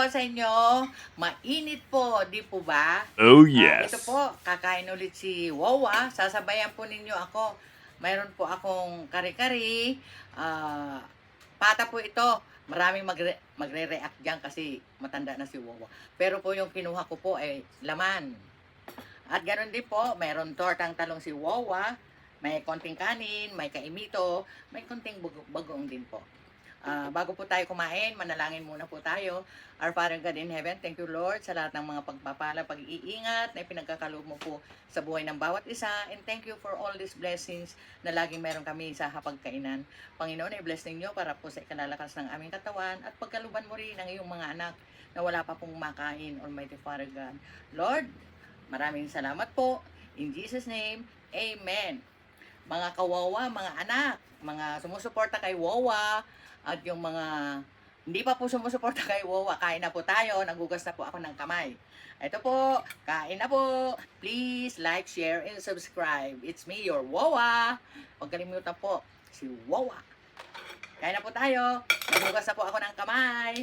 sa inyo? Mainit po, di po ba? Oh, Ito yes. po, kakain ulit si Wawa. Sasabayan po ninyo ako. Mayroon po akong kare-kare. Ah, pata po ito. Maraming magre-react dyan kasi matanda na si Wawa. Pero po yung kinuha ko po ay laman. At ganoon din po, mayroon tortang talong si Wawa. May konting kanin, may kaimito, may konting bagoong din po. Bago po tayo kumain, manalangin muna po tayo. Our Father God in Heaven, thank you Lord sa lahat ng mga pagpapala, pag-iingat na ipinagkakaloob mo po sa buhay ng bawat isa. And thank you for all these blessings na laging meron kami sa hapagkainan. Panginoon, i-bless ninyo para po sa ikalalakas ng aming katawan at pagkaluban mo rin ang iyong mga anak na wala pa pong makain, Almighty Father God. Lord, maraming salamat po. In Jesus' name, Amen. Mga kawawa, mga anak, mga sumusuporta kay Wawa, at yung mga hindi pa po sumusuporta kay Wawa, kain na po tayo, nagugas na po ako ng kamay. Ito po, kain na po. Please like, share, and subscribe. It's me, your Wawa. Huwag kalimutan po, si Wawa. Kain na po tayo, nagugas na po ako ng kamay.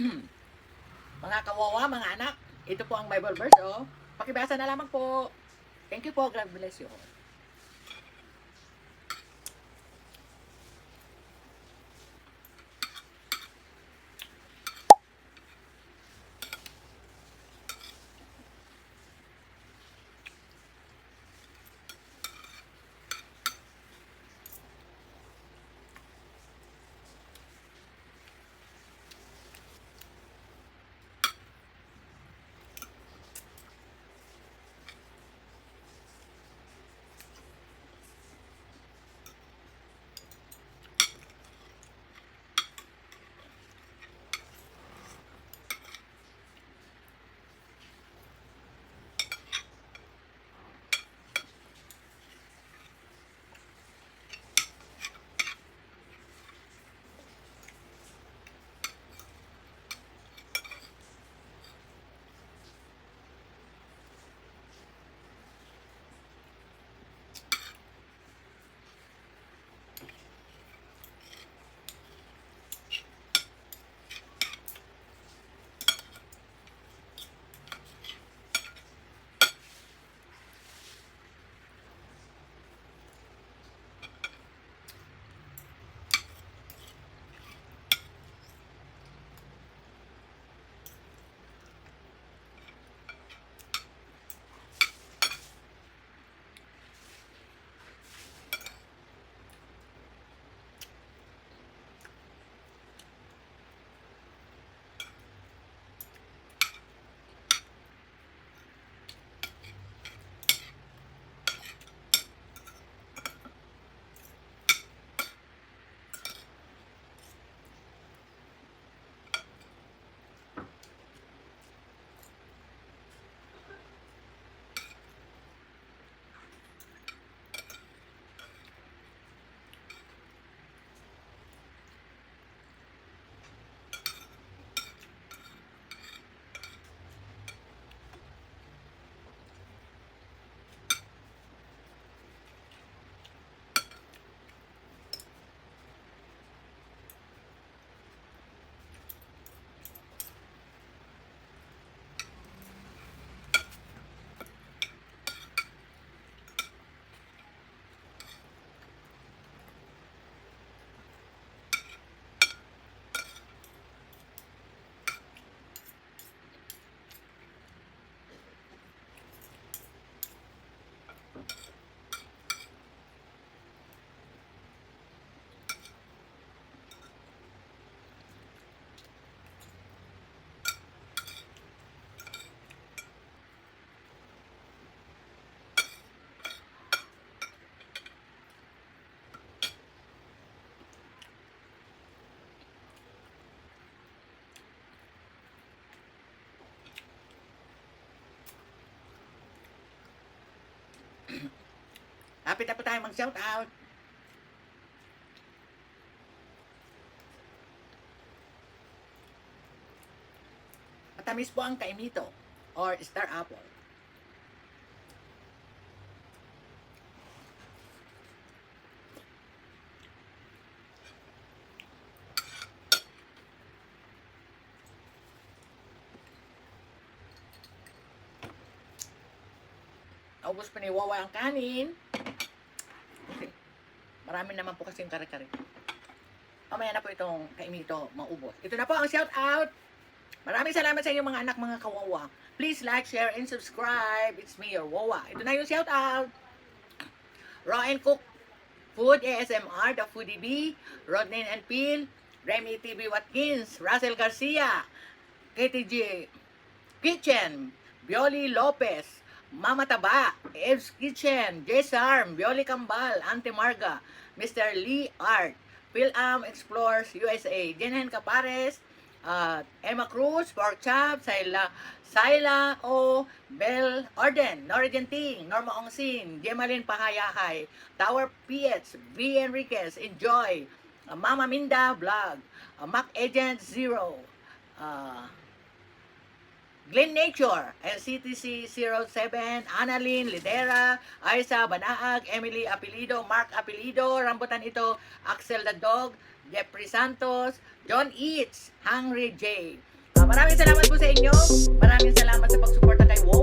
Mga kawawa, mga anak, ito po ang Bible verse, oh. Pakibasa na lamang po. Thank you po. God bless you all. Lapit na po tayo mag-shout out. Matamis po ang kaimito or star apple. Naubos pa ni Wawa ang kanin. Marami naman po kasing kare-kare. Mamaya na po itong kaimito maubos. Ito na po ang shout out. Maraming salamat sa inyo mga anak, mga kawawa. Please like, share, and subscribe. It's me, your Wawa. Ito na yung shout out. Raw and Cook Food ASMR, The Foodie Bee, Rodney and Peel, Remy TV Watkins, Russell Garcia, KTG Kitchen, Bioli Lopez, Mama Taba, Ev's Kitchen, J-Sarm, Bioli Kambal, Auntie Marga, Mr. Lee Art, Phil-Am Explores USA, Jenhen Capares, Emma Cruz, Pork Chop, Saila O, Bell Orden, Norigin Ting, Norma Ongsin, Gemalin Pahayahay, Tower PH, V. Enriquez, Enjoy, Mama Minda Vlog, Mac Agent Zero, Glen Nature, LCTC 07, Annalyn Lidera, Aisa Banaag, Emily Apelido, Mark Apelido, Rambutan ito, Axel the Dog, Jeffrey Santos, John Eats, Hungry J, Maraming salamat po sa inyo. Maraming salamat sa pagsuporta kay Wow